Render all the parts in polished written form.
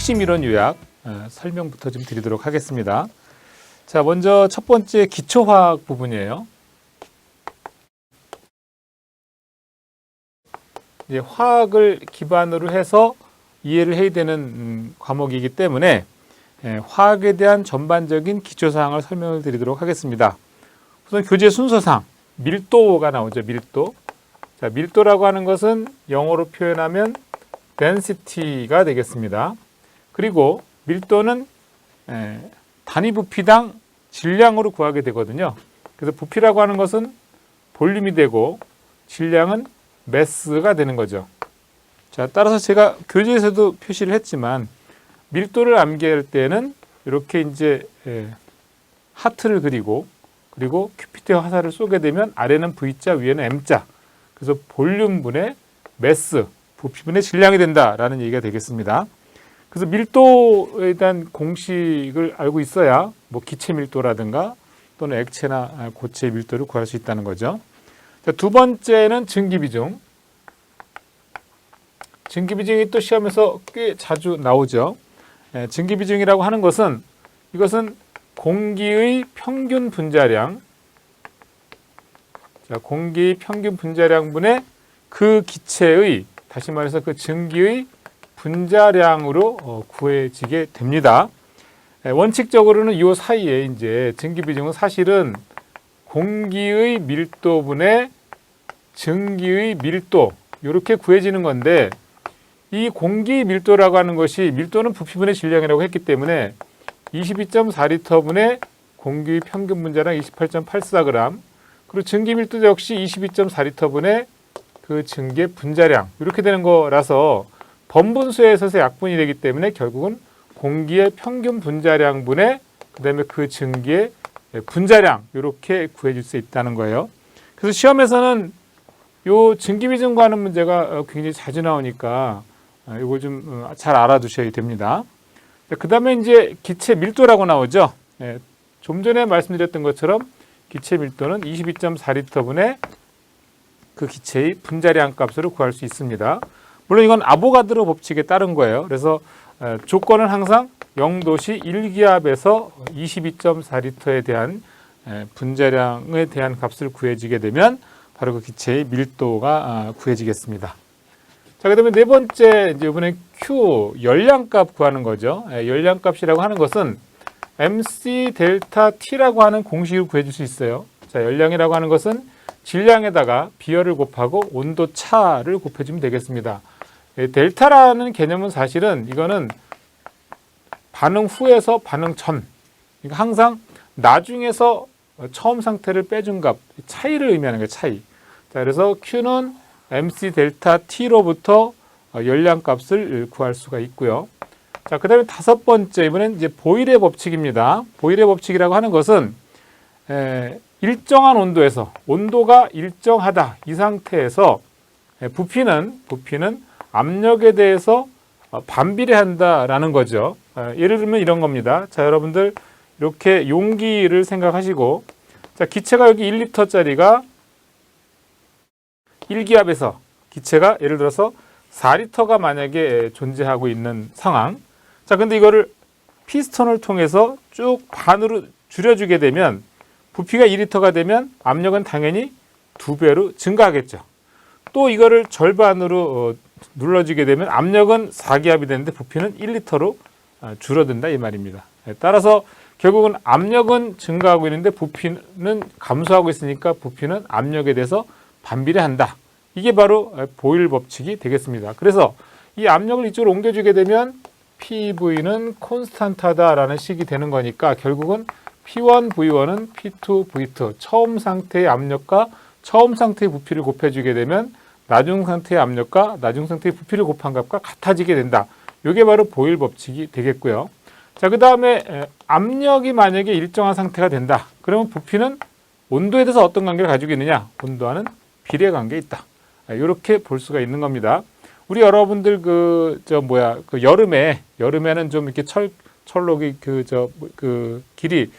핵심 이론 요약 설명부터 좀 드리도록 하겠습니다. 자, 먼저 첫 번째 기초화학 부분이에요. 이제 화학을 기반으로 해서 이해를 해야 되는 과목이기 때문에 화학에 대한 전반적인 기초사항을 설명을 드리도록 하겠습니다. 우선 교재 순서상 밀도가 나오죠. 밀도. 자, 밀도라고 하는 것은 영어로 표현하면 density가 되겠습니다. 그리고 밀도는 단위 부피당 질량으로 구하게 되거든요. 그래서 부피라고 하는 것은 볼륨이 되고 질량은 매스가 되는 거죠. 자, 따라서 제가 교재에서도 표시를 했지만 밀도를 암기할 때는 이렇게 이제 하트를 그리고 큐피트의 화살을 쏘게 되면 아래는 V자, 위에는 M자. 그래서 볼륨분의 매스, 부피분의 질량이 된다라는 얘기가 되겠습니다. 그래서 밀도에 대한 공식을 알고 있어야 뭐 기체 밀도라든가 또는 액체나 고체의 밀도를 구할 수 있다는 거죠. 자, 두 번째는 증기비중. 증기비중이 또 시험에서 꽤 자주 나오죠. 증기비중이라고 하는 것은 이것은 공기의 평균 분자량, 자, 공기의 평균 분자량분의 그 기체의, 다시 말해서 그 증기의 분자량으로 구해지게 됩니다. 원칙적으로는 이 사이에 이제 증기비중은 사실은 공기의 밀도분의 증기의 밀도, 이렇게 구해지는 건데, 이 공기 밀도라고 하는 것이 밀도는 부피분의 질량이라고 했기 때문에 22.4리터분의 공기의 평균 분자량 28.84g, 그리고 증기 밀도 역시 22.4리터분의 그 증기의 분자량, 이렇게 되는 거라서 번분수에 있어서 약분이 되기 때문에 결국은 공기의 평균 분자량분의 그다음에 그 증기의 분자량, 이렇게 구해질 수 있다는 거예요. 그래서 시험에서는 요 증기비중과 하는 문제가 굉장히 자주 나오니까 이거 좀 잘 알아두셔야 됩니다. 그 다음에 이제 기체 밀도라고 나오죠. 좀 전에 말씀드렸던 것처럼 기체 밀도는 22.4리터분의 그 기체의 분자량 값으로 구할 수 있습니다. 물론 이건 아보가드로 법칙에 따른 거예요. 그래서 조건은 항상 0도시 1기압에서 22.4리터에 대한 분자량에 대한 값을 구해지게 되면 바로 그 기체의 밀도가 구해지겠습니다. 자, 그다음에 네 번째, 이제 이번에 Q 열량값 구하는 거죠. 열량값이라고 하는 것은 MC 델타 T라고 하는 공식을 구해줄 수 있어요. 자, 열량이라고 하는 것은 질량에다가 비열을 곱하고 온도 차를 곱해주면 되겠습니다. 델타라는 개념은 사실은 이거는 반응 후에서 반응 전, 그러니까 항상 나중에서 처음 상태를 빼준 값, 차이를 의미하는 거예요. 차이. 자, 그래서 Q는 MC 델타 T로부터 열량 값을 구할 수가 있고요. 자, 그 다음에 다섯 번째, 이번엔 이제 보일의 법칙입니다. 보일의 법칙이라고 하는 것은 일정한 온도에서, 온도가 일정하다, 이 상태에서 부피는 압력에 대해서 반비례한다라는 거죠. 예를 들면 이런 겁니다. 자, 여러분들 이렇게 용기를 생각하시고, 자, 기체가 여기 1리터짜리가 1기압에서 기체가 예를 들어서 4리터가 만약에 존재하고 있는 상황. 자, 근데 이거를 피스톤을 통해서 쭉 반으로 줄여주게 되면 부피가 2리터가 되면 압력은 당연히 2배로 증가하겠죠. 또 이거를 절반으로 눌러주게 되면 압력은 4기압이 되는데 부피는 1리터로 줄어든다, 이 말입니다. 따라서 결국은 압력은 증가하고 있는데 부피는 감소하고 있으니까 부피는 압력에 대해서 반비례한다. 이게 바로 보일 법칙이 되겠습니다. 그래서 이 압력을 이쪽으로 옮겨주게 되면 PV는 콘스탄트하다라는 식이 되는 거니까 결국은 P1, V1은 P2, V2, 처음 상태의 압력과 처음 상태의 부피를 곱해주게 되면 나중 상태의 압력과 나중 상태의 부피를 곱한 값과 같아지게 된다. 이게 바로 보일 법칙이 되겠고요. 자, 그 다음에 압력이 만약에 일정한 상태가 된다. 그러면 부피는 온도에 대해서 어떤 관계를 가지고 있느냐? 온도와는 비례 관계에 있다. 이렇게 볼 수가 있는 겁니다. 우리 여러분들 여름에는 좀 이렇게 철록이 길이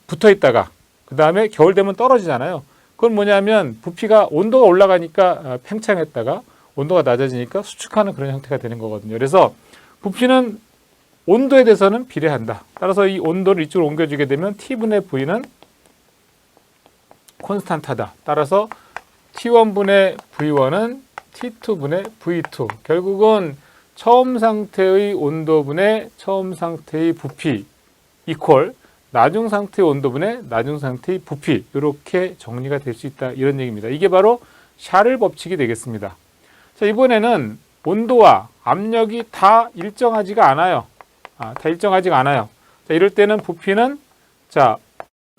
붙어 있다가 그 다음에 겨울 되면 떨어지잖아요. 그건 뭐냐면 부피가 온도가 올라가니까 팽창했다가 온도가 낮아지니까 수축하는 그런 형태가 되는 거거든요. 그래서 부피는 온도에 대해서는 비례한다. 따라서 이 온도를 이쪽으로 옮겨주게 되면 T분의 V는 콘스탄트하다. 따라서 T1분의 V1은 T2분의 V2. 결국은 처음 상태의 온도분의 처음 상태의 부피 이퀄 나중 상태의 온도분의 나중 상태의 부피, 이렇게 정리가 될 수 있다, 이런 얘기입니다. 이게 바로 샤를 법칙이 되겠습니다. 자, 이번에는 온도와 압력이 다 일정하지가 않아요. 다 일정하지가 않아요. 자, 이럴 때는 부피는 자,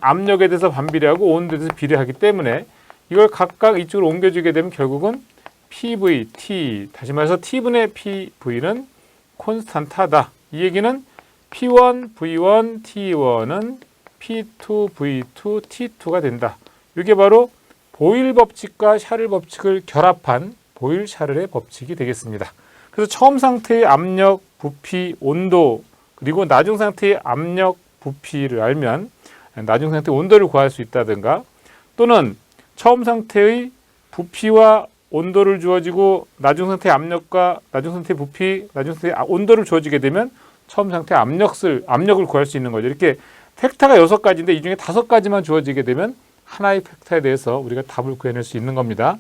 압력에 대해서 반비례하고 온도에 대해서 비례하기 때문에 이걸 각각 이쪽으로 옮겨주게 되면 결국은 PV, T, 다시 말해서 T분의 PV는 콘스탄트하다. 이 얘기는 P1, V1, T1은 P2, V2, T2가 된다. 이게 바로 보일 법칙과 샤를 법칙을 결합한 보일 샤를의 법칙이 되겠습니다. 그래서 처음 상태의 압력, 부피, 온도, 그리고 나중 상태의 압력, 부피를 알면 나중 상태의 온도를 구할 수 있다든가, 또는 처음 상태의 부피와 온도를 주어지고 나중 상태의 압력과 나중 상태의 부피, 나중 상태의 온도를 주어지게 되면 처음 상태의 압력을 구할 수 있는 거죠. 이렇게 팩터가 6가지인데 이 중에 5가지만 주어지게 되면 하나의 팩터에 대해서 우리가 답을 구해낼 수 있는 겁니다.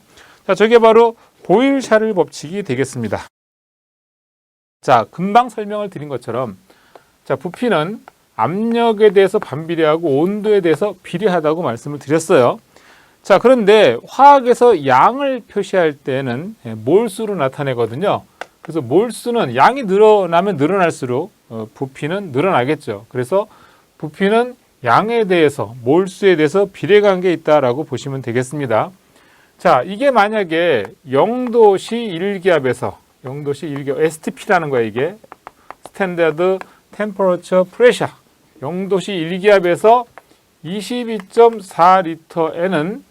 자, 저게 바로 보일 샤를 법칙이 되겠습니다. 자, 금방 설명을 드린 것처럼 자, 부피는 압력에 대해서 반비례하고 온도에 대해서 비례하다고 말씀을 드렸어요. 자, 그런데 화학에서 양을 표시할 때는 몰수로 나타내거든요. 그래서 몰수는 양이 늘어나면 늘어날수록 부피는 늘어나겠죠. 그래서 부피는 양에 대해서, 몰수에 대해서 비례관계에 있다라고 보시면 되겠습니다. 자, 이게 만약에 0도씨 1기압에서 0도씨 1기압, STP라는 거예요. 이게 스탠다드 템퍼러처 프레셔 0도씨 1기압에서 22.4리터에는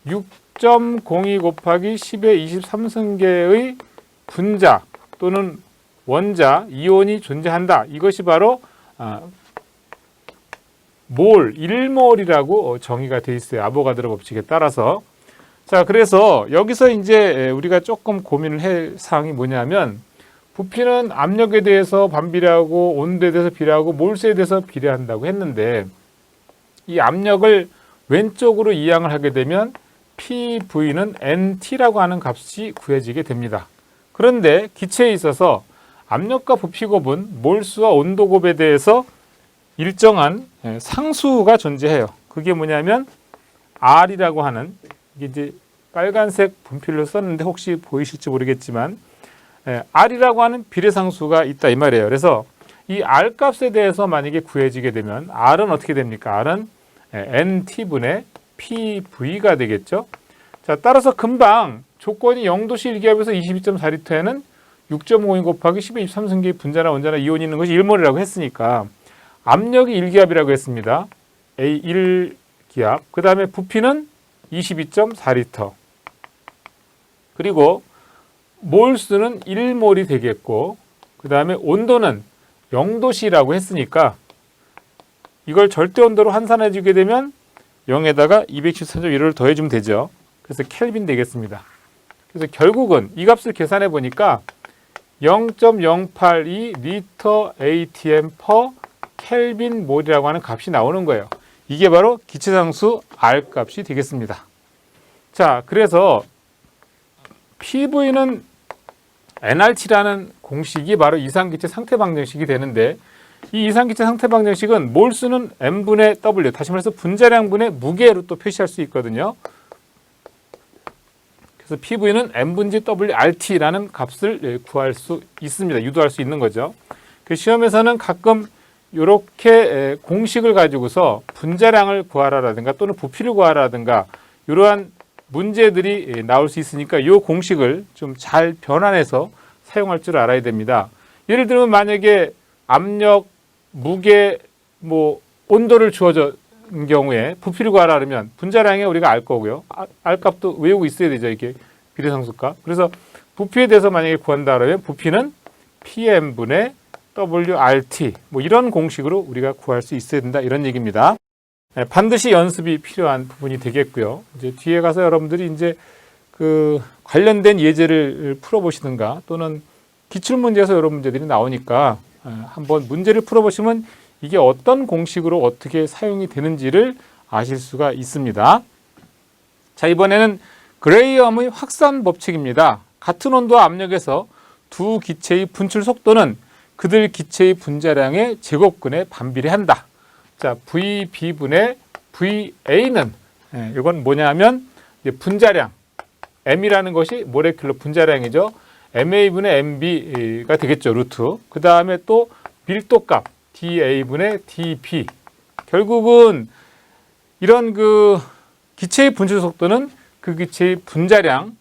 6.02 곱하기 10의 23승계의 분자 또는 원자, 이온이 존재한다. 이것이 바로 몰, 1몰이라고 정의가 되어 있어요. 아보가드로 법칙에 따라서. 자, 그래서 여기서 이제 우리가 조금 고민을 할 사항이 뭐냐면, 부피는 압력에 대해서 반비례하고 온도에 대해서 비례하고 몰수에 대해서 비례한다고 했는데, 이 압력을 왼쪽으로 이항을 하게 되면 PV는 NT라고 하는 값이 구해지게 됩니다. 그런데 기체에 있어서 압력과 부피 곱은 몰수와 온도 곱에 대해서 일정한 상수가 존재해요. 그게 뭐냐면 R이라고 하는, 이게 이제 빨간색 분필로 썼는데 혹시 보이실지 모르겠지만 R이라고 하는 비례상수가 있다 이 말이에요. 그래서 이 R 값에 대해서 만약에 구해지게 되면 R은 어떻게 됩니까? R은 NT분의 PV가 되겠죠. 자, 따라서 금방 조건이 0도씨 1기압에서 22.4리터에는 6.52 곱하기 10의 23승계의 분자나 원자나 이온이 있는 것이 1몰이라고 했으니까 압력이 1기압이라고 했습니다. A 1기압. 그 다음에 부피는 22.4리터. 그리고 몰수는 1몰이 되겠고, 그 다음에 온도는 0도씨라고 했으니까 이걸 절대 온도로 환산해주게 되면 0에다가 214.15를 더해주면 되죠. 그래서 켈빈 되겠습니다. 그래서 결국은 이 값을 계산해 보니까 0.082 리터 ATM per 켈빈 몰이라고 하는 값이 나오는 거예요. 이게 바로 기체상수 R 값이 되겠습니다. 자, 그래서 PV는 nRT라는 공식이 바로 이상기체 상태방정식이 되는데, 이 이상기체 상태방정식은 몰수는 M분의 W, 다시 말해서 분자량분의 무게로 또 표시할 수 있거든요. 그래서 PV는 M분지 WRT라는 값을 구할 수 있습니다. 유도할 수 있는 거죠. 그 시험에서는 가끔 이렇게 공식을 가지고서 분자량을 구하라라든가 또는 부피를 구하라든가 이러한 문제들이 나올 수 있으니까 이 공식을 좀 잘 변환해서 사용할 줄 알아야 됩니다. 예를 들면 만약에 압력, 무게, 온도를 주어진 경우에 부피를 구하라 그러면 분자량에 우리가 알 거고요. R 값도 외우고 있어야 되죠. 이게 비례상수값. 그래서 부피에 대해서 만약에 구한다 그러면 부피는 PM분의 WRT 이런 공식으로 우리가 구할 수 있어야 된다, 이런 얘기입니다. 반드시 연습이 필요한 부분이 되겠고요. 이제 뒤에 가서 여러분들이 이제 그 관련된 예제를 풀어보시든가 또는 기출문제에서 이런 문제들이 나오니까 한번 문제를 풀어보시면 이게 어떤 공식으로 어떻게 사용이 되는지를 아실 수가 있습니다. 자, 이번에는 그레이엄의 확산 법칙입니다. 같은 온도와 압력에서 두 기체의 분출 속도는 그들 기체의 분자량의 제곱근에 반비례한다. 자, VB분의 VA는 이건 뭐냐면 분자량, M이라는 것이 모레큘러 분자량이죠. MA분의 MB가 되겠죠, 루트. 그 다음에 또 밀도값, DA분의 DB. 결국은 이런 그 기체의 분출 속도는 그 기체의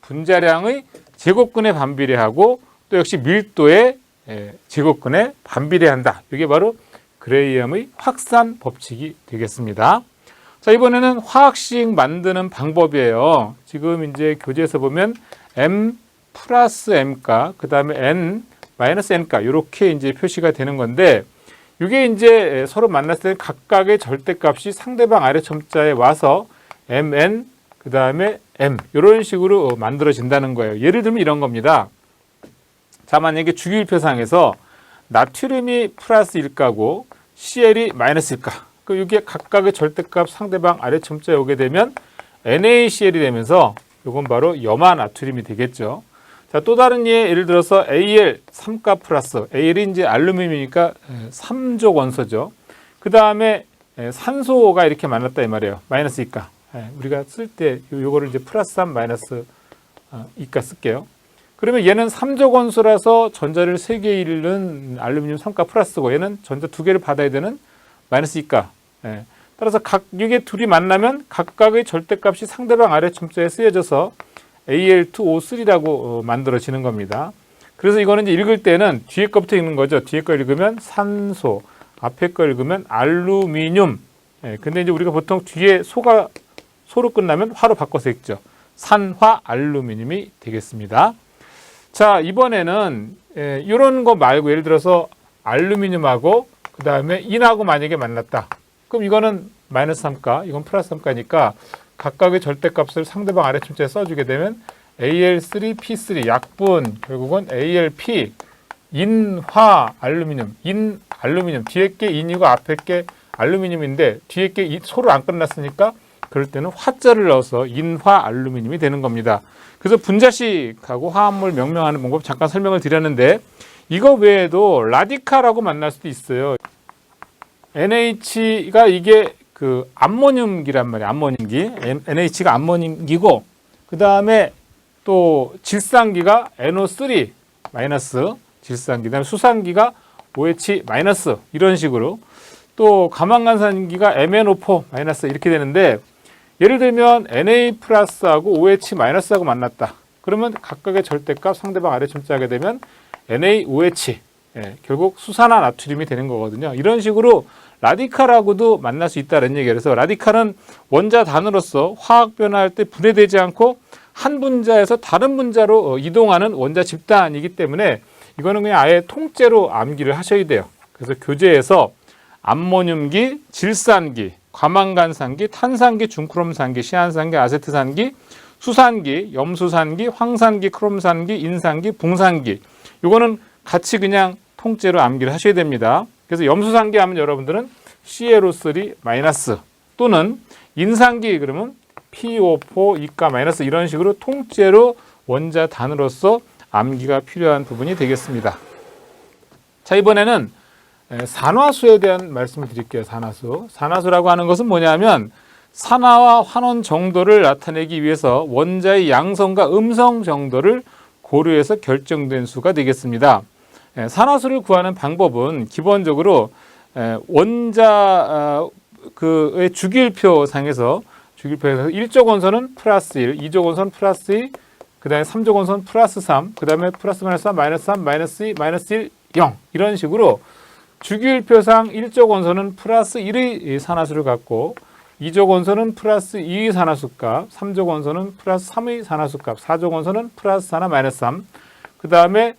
분자량의 제곱근에 반비례하고 또 역시 밀도의 제곱근에 반비례한다. 이게 바로 그레이엄의 확산 법칙이 되겠습니다. 자, 이번에는 화학식 만드는 방법이에요. 지금 이제 교재에서 보면 M 플러스 M가, 그 다음에 N 마이너스 N가 이렇게 이제 표시가 되는 건데, 이게 이제 서로 만났을 때 각각의 절대값이 상대방 아래 첨자에 와서 MN 그 다음에 M 이런 식으로 만들어진다는 거예요. 예를 들면 이런 겁니다. 자, 만약에 주기율표상에서 나트륨이 플러스 1가고 CL이 마이너스 1가. 그 이게 각각의 절대값 상대방 아래 첨자에 오게 되면 NaCl이 되면서 이건 바로 염화 나트륨이 되겠죠. 자, 또 다른 예를 들어서 Al 3가 플러스, Al이 이제 알루미늄이니까 3족 원소죠. 그 다음에 산소가 이렇게 만났다 이 말이에요. 마이너스 2가. 우리가 쓸 때 요거를 이제 플러스 3 마이너스 2가 쓸게요. 그러면 얘는 3족 원소라서 전자를 3개 잃는 알루미늄 3가 플러스고 얘는 전자 2개를 받아야 되는 마이너스 2가. 따라서 이게 둘이 만나면 각각의 절대값이 상대방 아래 첨자에 쓰여져서 Al2O3라고 만들어지는 겁니다. 그래서 이거는 이제 읽을 때는 뒤에 거부터 읽는 거죠. 뒤에 거 읽으면 산소, 앞에 거 읽으면 알루미늄. 근데 이제 우리가 보통 뒤에 소로 끝나면 화로 바꿔서 읽죠. 산화 알루미늄이 되겠습니다. 자, 이번에는 이런 거 말고 예를 들어서 알루미늄하고 그 다음에 인하고 만약에 만났다. 그럼 이거는 마이너스 3가, 이건 플러스 3가니까 각각의 절대값을 상대방 아래 첨자에 써주게 되면 Al3P3 약분, 결국은 ALP 인화 알루미늄, 인 알루미늄, 뒤에 게 인이고 앞에 게 알루미늄인데 뒤에 게 소로 안 끝났으니까 그럴 때는 화자를 넣어서 인화 알루미늄이 되는 겁니다. 그래서 분자식하고 화합물 명명하는 방법 잠깐 설명을 드렸는데, 이거 외에도 라디칼하고 만날 수도 있어요. NH가 이게 그 암모늄기란 말이에요. 암모늄기. NH가 암모늄기고, 그 다음에 또 질산기가 NO3 마이너스 질산기, 그다음에 수산기가 OH 마이너스, 이런 식으로 또 가망간산기가 MnO4 마이너스 이렇게 되는데, 예를 들면 Na 플러스하고 OH 마이너스하고 만났다. 그러면 각각의 절대값 상대방 아래 첨자하게 되면 NaOH, 결국 수산화 나트륨이 되는 거거든요. 이런 식으로 라디칼하고도 만날 수 있다는 얘기예요. 그래서 라디칼은 원자 단으로서 화학 변화할 때 분해되지 않고 한 분자에서 다른 분자로 이동하는 원자 집단이기 때문에 이거는 그냥 아예 통째로 암기를 하셔야 돼요. 그래서 교재에서 암모늄기, 질산기, 과망간산기, 탄산기, 중크롬산기, 시안산기, 아세트산기, 수산기, 염수산기, 황산기, 크롬산기, 인산기, 붕산기, 이거는 같이 그냥 통째로 암기를 하셔야 됩니다. 그래서 염수산기 하면 여러분들은 ClO3 마이너스, 또는 인산기 그러면 PO4 2가 마이너스, 이런 식으로 통째로 원자 단으로서 암기가 필요한 부분이 되겠습니다. 자, 이번에는 산화수에 대한 말씀을 드릴게요. 산화수라고 하는 것은 뭐냐면 산화와 환원 정도를 나타내기 위해서 원자의 양성과 음성 정도를 고려해서 결정된 수가 되겠습니다. 산화수를 구하는 방법은 기본적으로 원자 그의 주기율표상에서 1족 원소는 플러스 1, 2족 원소는 플러스 2, 그 다음에 3족 원소는 플러스 3, 그 다음에 플러스 마이너스 3, 마이너스 3, 마이너스 2, 마이너스 1, 0, 이런 식으로 주기율표상 1족 원소는 플러스 1의 산화수를 갖고 2족 원소는 플러스 2의 산화수값, 3족 원소는 플러스 3의 산화수값, 4족 원소는 플러스 4나 마이너스 3, 그 다음에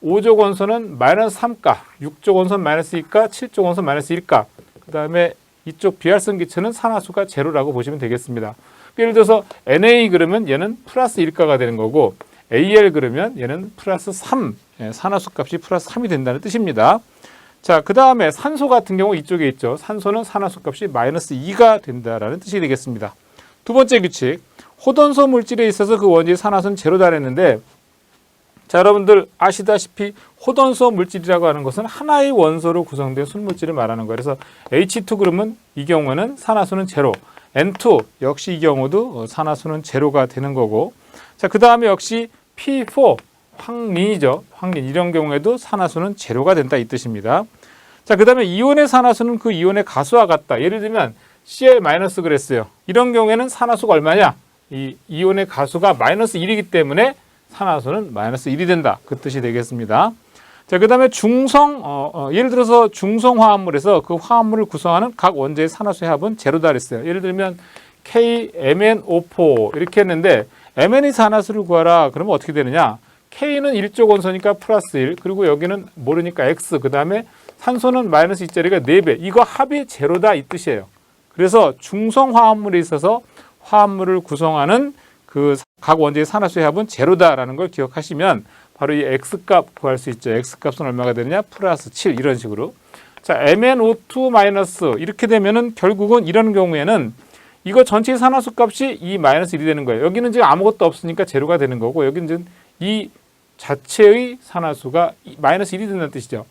5족 원소는 마이너스 3가, 6족 원소는 마이너스 2가, 7족 원소는 마이너스 1가, 그 다음에 이쪽 비활성 기체는 산화수가 제로라고 보시면 되겠습니다. 예를 들어서 Na 그러면 얘는 플러스 1가가 되는 거고, AL 그러면 얘는 플러스 3, 산화수 값이 플러스 3이 된다는 뜻입니다. 자, 그 다음에 산소 같은 경우 이쪽에 있죠. 산소는 산화수 값이 마이너스 2가 된다라는 뜻이 되겠습니다. 두 번째 규칙, 호돈소 물질에 있어서 그 원소의 산화수는 제로다 했는데, 자, 여러분들 아시다시피 호돈소 물질이라고 하는 것은 하나의 원소로 구성된 순물질을 말하는 거예요. 그래서 H2 그러면 이 경우에는 산화수는 제로, N2 역시 이 경우도 산화수는 제로가 되는 거고, 자, 그 다음에 역시 P4 황린이죠. 황린 이런 경우에도 산화수는 제로가 된다 이 뜻입니다. 자, 그 다음에 이온의 산화수는 그 이온의 가수와 같다. 예를 들면 Cl- 그랬어요. 이런 경우에는 산화수가 얼마냐? 이 이온의 가수가 마이너스 1이기 때문에 산화수는 마이너스 1이 된다. 그 뜻이 되겠습니다. 자, 그 다음에 중성, 예를 들어서 중성 화합물에서 그 화합물을 구성하는 각 원자의 산화수의 합은 제로다 그랬어요. 예를 들면 KMnO4 이렇게 했는데 Mn의 산화수를 구하라. 그러면 어떻게 되느냐? K는 1족 원소니까 플러스 1, 그리고 여기는 모르니까 X, 그 다음에 산소는 마이너스 2짜리가 4배. 이거 합이 제로다 이 뜻이에요. 그래서 중성 화합물에 있어서 화합물을 구성하는 그 각 원자의 산화수의 합은 제로다라는 걸 기억하시면 바로 이 X값 구할 수 있죠. X값은 얼마가 되느냐? 플러스 7 이런 식으로. 자, MnO2 마이너스 이렇게 되면은 결국은 이런 경우에는 이거 전체 산화수 값이 이 마이너스 1이 되는 거예요. 여기는 지금 아무것도 없으니까 제로가 되는 거고, 여기는 지금 이 자체의 산화수가 마이너스 1이 된다는 뜻이죠.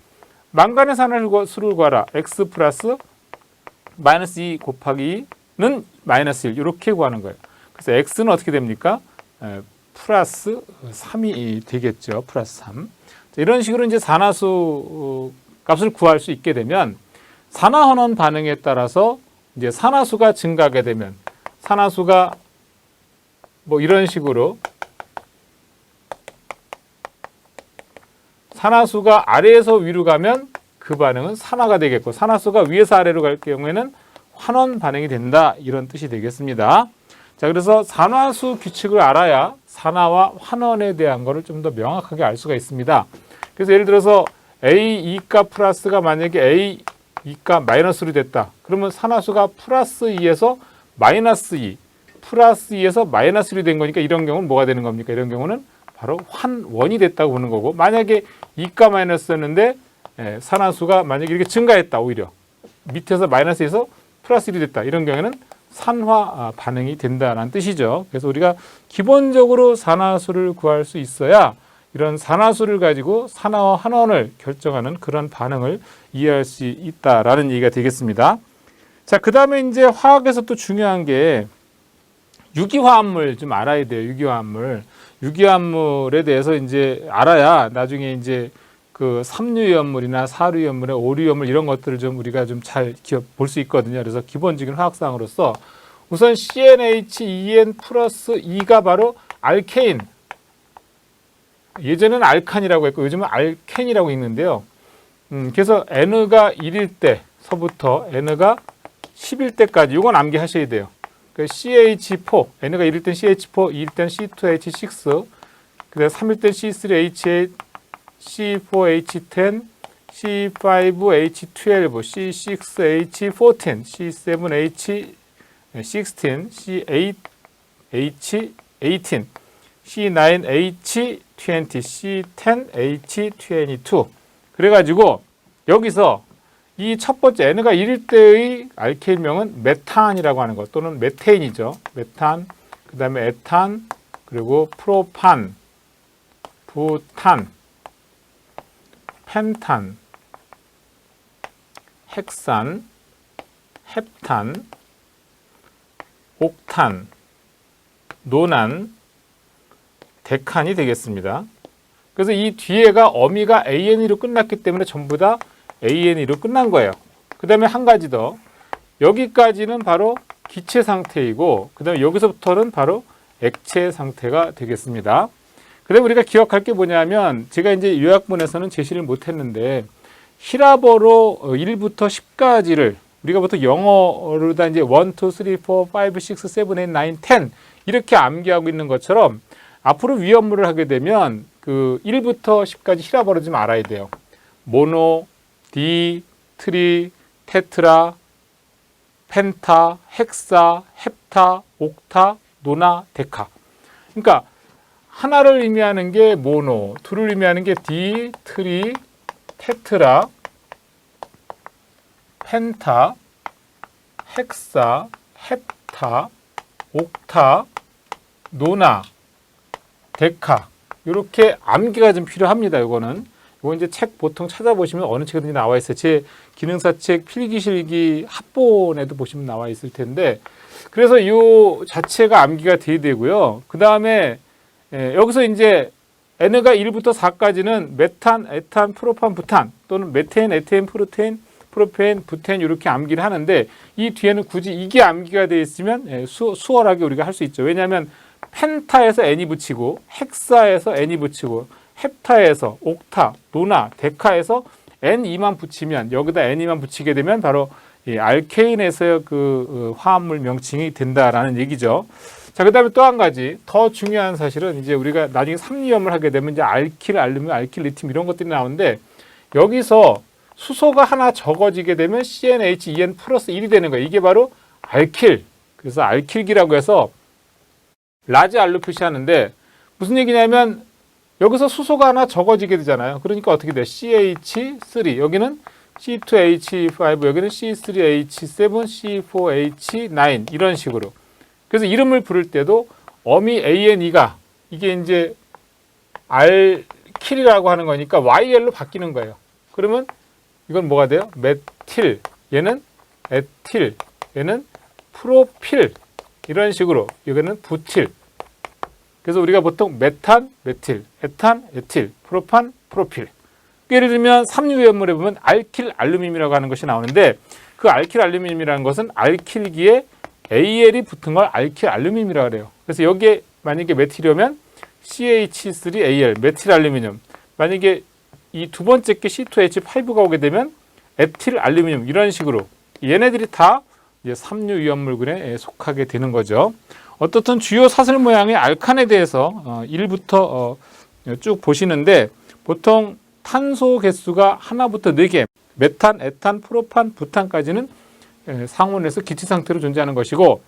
망간의 산화수를 구하라. X 플러스 마이너스 2 곱하기는 마이너스 1 이렇게 구하는 거예요. 그래서 X는 어떻게 됩니까? 플러스 3이 되겠죠. 플러스 3. 이런 식으로 이제 산화수 값을 구할 수 있게 되면 산화헌원 반응에 따라서 이제 산화수가 증가하게 되면 산화수가 뭐 이런 식으로 산화수가 아래에서 위로 가면 그 반응은 산화가 되겠고, 산화수가 위에서 아래로 갈 경우에는 환원 반응이 된다 이런 뜻이 되겠습니다. 자, 그래서 산화수 규칙을 알아야 산화와 환원에 대한 거를 좀 더 명확하게 알 수가 있습니다. 그래서 예를 들어서 A2값 플러스가 만약에 A2값 마이너스로 됐다. 그러면 산화수가 플러스 2에서 마이너스 2, 플러스 2에서 마이너스 1이 된 거니까 이런 경우는 뭐가 되는 겁니까? 이런 경우는 바로 환원이 됐다고 보는 거고, 만약에 2가 마이너스였는데 산화수가 만약에 이렇게 증가했다, 오히려 밑에서 마이너스에서 플러스 1이 됐다. 이런 경우에는 산화 반응이 된다는 뜻이죠. 그래서 우리가 기본적으로 산화수를 구할 수 있어야 이런 산화수를 가지고 산화와 환원을 결정하는 그런 반응을 이해할 수 있다라는 얘기가 되겠습니다. 자, 그 다음에 이제 화학에서 또 중요한 게 유기화합물 좀 알아야 돼요. 유기화합물에 대해서 이제 알아야 나중에 이제 그 3류염물이나 4류염물에 5류염물 이런 것들을 좀 우리가 좀 잘 볼 수 있거든요. 그래서 기본적인 화학상으로서 우선 CnH2n 플러스 2가 바로 알케인. 예전에는 알칸이라고 했고 요즘은 알켄이라고 읽는데요. 그래서 N가 1일 때서부터 N가 10일 때까지 이건 암기하셔야 돼요. 그 CH4, N가 1일 땐 CH4, 2일 땐 C2H6, 그다음 3일 땐 C3H8, C4H10, C5H12, C6H14, C7H16, C8H18, C9H20, C10H22. 그래가지고 여기서 이 첫 번째 N가 1일 때의 알케인명은 메탄이라고 하는 것, 또는 메테인이죠. 메탄, 그 다음에 에탄, 그리고 프로판, 부탄, 펜탄, 헥산, 헵탄, 옥탄, 노난, 데칸이 되겠습니다. 그래서 이 뒤에가 어미가 ANE로 끝났기 때문에 전부 다 ANE로 끝난 거예요. 그 다음에 한 가지 더, 여기까지는 바로 기체 상태이고 그 다음에 여기서부터는 바로 액체 상태가 되겠습니다. 그 다음에 우리가 기억할 게 뭐냐면, 제가 이제 요약본에서는 제시를 못했는데 히라버로 1부터 10까지를 우리가 보통 영어로 다 이제 1, 2, 3, 4, 5, 6, 7, 8, 9, 10 이렇게 암기하고 있는 것처럼 앞으로 위험물을 하게 되면 그 1부터 10까지 히라버로 좀 알아야 돼요. 모노, 디, 트리, 테트라, 펜타, 헥사, 헵타, 옥타, 노나, 데카. 그러니까 하나를 의미하는 게 모노, 둘을 의미하는 게 디, 트리, 테트라, 펜타, 헥사, 헵타, 옥타, 노나, 데카. 이렇게 암기가 좀 필요합니다. 이거 이제 책 보통 찾아보시면 어느 책이든지 나와 있어요. 제 기능사책 필기실기 합본에도 보시면 나와 있을 텐데, 그래서 이 자체가 암기가 돼야 되고요. 그 다음에 여기서 이제 N가 1부터 4까지는 메탄, 에탄, 프로판, 부탄 또는 메테인, 에테인, 프로테인, 프로페인, 부텐 이렇게 암기를 하는데, 이 뒤에는 굳이 이게 암기가 되어 있으면 수월하게 우리가 할 수 있죠. 왜냐하면 펜타에서 N이 붙이고 헥사에서 N이 붙이고 헵타에서 옥타, 노나, 데카에서 N2만 붙이면, 여기다 N2만 붙이게 되면 바로 이 알케인에서의 그 화합물 명칭이 된다라는 얘기죠. 자, 그 다음에 또 한 가지 더 중요한 사실은, 이제 우리가 나중에 삼리염을 하게 되면 이제 알킬, 알루민, 알킬, 리튬 이런 것들이 나오는데, 여기서 수소가 하나 적어지게 되면 CnH2n 플러스 1이 되는 거예요. 이게 바로 알킬. 그래서 알킬기라고 해서 라지 알로 표시하는데, 무슨 얘기냐면 여기서 수소가 하나 적어지게 되잖아요. 그러니까 어떻게 돼요? CH3, 여기는 C2H5, 여기는 C3H7, C4H9 이런 식으로. 그래서 이름을 부를 때도 어미 ANE가 이게 이제 알킬이라고 하는 거니까 YL로 바뀌는 거예요. 그러면 이건 뭐가 돼요? 메틸, 얘는 에틸, 얘는 프로필, 이런 식으로. 이거는 부틸. 그래서 우리가 보통 메탄, 메틸, 에탄, 에틸, 프로판, 프로필. 예를 들면 삼류위험물에 보면 알킬 알루민이라고 하는 것이 나오는데, 그 알킬 알루민이라는 것은 알킬기에 AL이 붙은 걸 알킬 알루민이라고 그래요. 그래서 여기에 만약에 메틸이면 CH3AL, 메틸 알루미늄. 만약에 이 두 번째 게 C2H5가 오게 되면 에틸 알루미늄, 이런 식으로 얘네들이 다 이제 삼류위험물군에 속하게 되는 거죠. 어떻든 주요 사슬 모양의 알칸에 대해서 1부터 쭉 보시는데, 보통 탄소 개수가 하나부터 4개, 메탄, 에탄, 프로판, 부탄까지는 상온에서 기체 상태로 존재하는 것이고,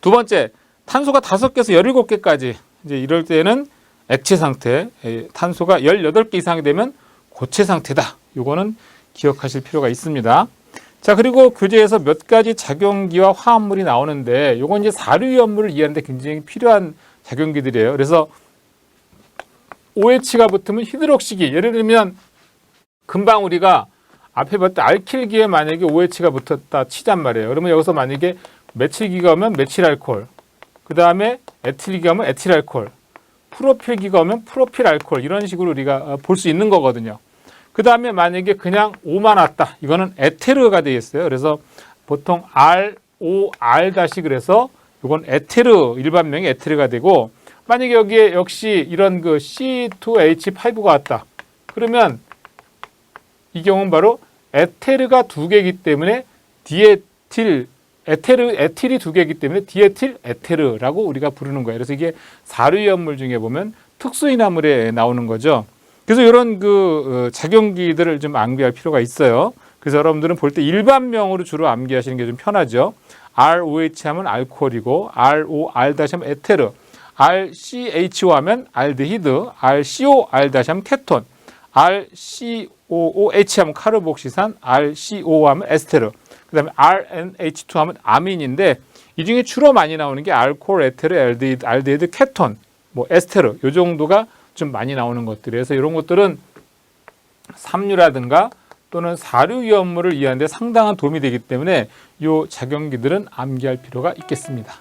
두 번째 탄소가 5개에서 17개까지, 이제 이럴 때는 액체 상태, 탄소가 18개 이상이 되면 고체 상태다. 이거는 기억하실 필요가 있습니다. 자, 그리고 교재에서 몇 가지 작용기와 화합물이 나오는데, 이건 이제 사류위험물을 이해하는데 굉장히 필요한 작용기들이에요. 그래서 OH가 붙으면 히드록시기, 예를 들면 금방 우리가 앞에 봤을 때 알킬기에 만약에 OH가 붙었다 치잔 말이에요. 그러면 여기서 만약에 메칠기가 오면 메칠알코올, 그 다음에 에틸기가 오면 에틸알코올, 프로필기가 오면 프로필알코올, 이런 식으로 우리가 볼 수 있는 거거든요. 그 다음에 만약에 그냥 O만 왔다, 이거는 에테르가 되어 있어요. 그래서 보통 ROR 다시, 그래서 이건 에테르, 일반명이 에테르가 되고, 만약에 여기에 역시 이런 그 C2H5가 왔다, 그러면 이 경우는 바로 에테르가 2개이기 때문에 디에틸, 에틸이 2개이기 때문에 디에틸 에테르라고 우리가 부르는 거예요. 그래서 이게 사류위험물 중에 보면 특수인화물에 나오는 거죠. 그래서 이런 그 작용기들을 좀 암기할 필요가 있어요. 그래서 여러분들은 볼 때 일반명으로 주로 암기하시는 게 좀 편하죠. ROH 하면 알코올이고, ROR 하면 에테르, RCHO 하면 알데히드, RCOR 하면 케톤, RCOOH 하면 카르복시산, RCO 하면 에스테르, 그 다음에 RNH2 하면 아민인데, 이 중에 주로 많이 나오는 게 알코올, 에테르, 알데히드, 케톤, 뭐 에스테르, 요 정도가 좀 많이 나오는 것들이에요. 그래서 이런 것들은 삼류라든가 또는 사류위험물을 이해하는 데 상당한 도움이 되기 때문에 이 작용기들은 암기할 필요가 있겠습니다.